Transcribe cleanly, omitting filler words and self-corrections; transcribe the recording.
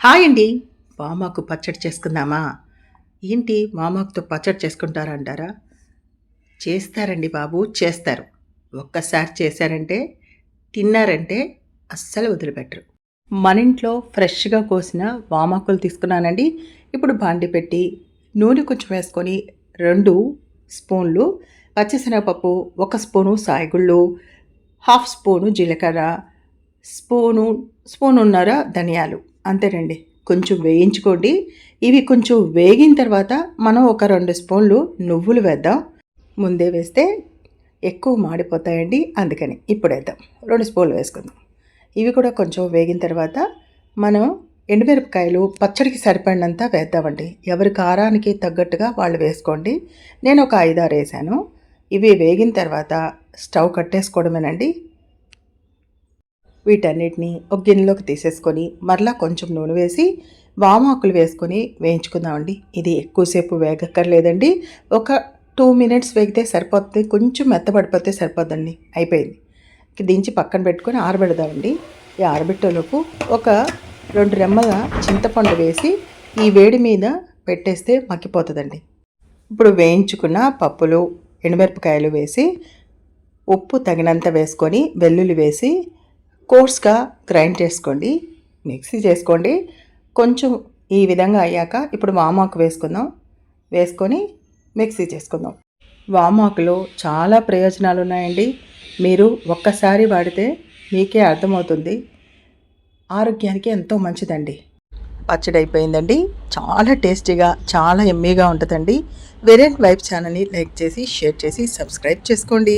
Hi అండి. వామాకు పచ్చడి చేసుకుందామా? ఏంటి వామాకుతో పచ్చడి చేసుకుంటారంటారా? చేస్తారండి బాబు, చేస్తారు. ఒక్కసారి చేశారంటే, తిన్నారంటే అస్సలు వదిలిపెట్టరు. మన ఇంట్లో ఫ్రెష్‌గా కోసిన వామాకులు తీసుకున్నానండి. ఇప్పుడు బాండి పెట్టి, నూనె కొంచెం వేసుకొని 2 స్పూన్లు పచ్చిశనగపప్పు, 1 స్పూను సాయగుళ్ళు, హాఫ్ స్పూను జీలకర్ర, స్పూను స్పూనున్నర ధనియాలు అంతేనండి. కొంచెం వేయించుకోండి. ఇవి కొంచెం వేగిన తర్వాత మనం ఒక 2 స్పూన్లు నువ్వులు వేద్దాం. ముందే వేస్తే ఎక్కువ మాడిపోతాయండి, అందుకని ఇప్పుడేద్దాం. 2 స్పూన్లు వేసుకుందాం. ఇవి కూడా కొంచెం వేగిన తర్వాత మనం ఎండుమిరపకాయలు పచ్చడికి సరిపడినంత వేద్దామండి. ఎవరి కారానికి తగ్గట్టుగా వాళ్ళు వేసుకోండి. నేను ఒక 5, 6 వేసాను. ఇవి వేగిన తర్వాత స్టవ్ కట్టేసుకోవడమేనండి. వీటన్నిటిని ఒక గిన్నెలోకి తీసేసుకొని మరలా కొంచెం నూనె వేసి వామాకులు వేసుకొని వేయించుకుందామండి. ఇది ఎక్కువసేపు వేగక్కర్లేదండి. ఒక 2 మినిట్స్ వేగితే సరిపోతుంది. కొంచెం మెత్తబడిపోతే సరిపోద్దండి. అయిపోయింది. దించి పక్కన పెట్టుకొని ఆరబెడదామండి. ఈ ఆరబెట్టేలోపు ఒక 2 రెమ్మల చింతపండు వేసి ఈ వేడి మీద పెట్టేస్తే మగ్గిపోతుందండి. ఇప్పుడు వేయించుకున్న పప్పులు, ఎండుమిరపకాయలు వేసి ఉప్పు తగినంత వేసుకొని వెల్లుల్లి వేసి కోర్స్గా గ్రైండ్ చేసుకోండి, మిక్సీ చేసుకోండి. కొంచెం ఈ విధంగా అయ్యాక ఇప్పుడు వామాకు వేసుకుందాం. వేసుకొని మిక్సీ చేసుకుందాం. వామాకులో చాలా ప్రయోజనాలు ఉన్నాయండి. మీరు ఒక్కసారి వాడితే మీకే అర్థమవుతుంది. ఆరోగ్యానికి ఎంతో మంచిదండి. పచ్చడి అయిపోయిందండి. చాలా టేస్టీగా, చాలా ఎమ్మీగా ఉంటుందండి. వెరెంట్ వైఫ్ ఛానల్ని లైక్ చేసి, షేర్ చేసి, సబ్స్క్రైబ్ చేసుకోండి.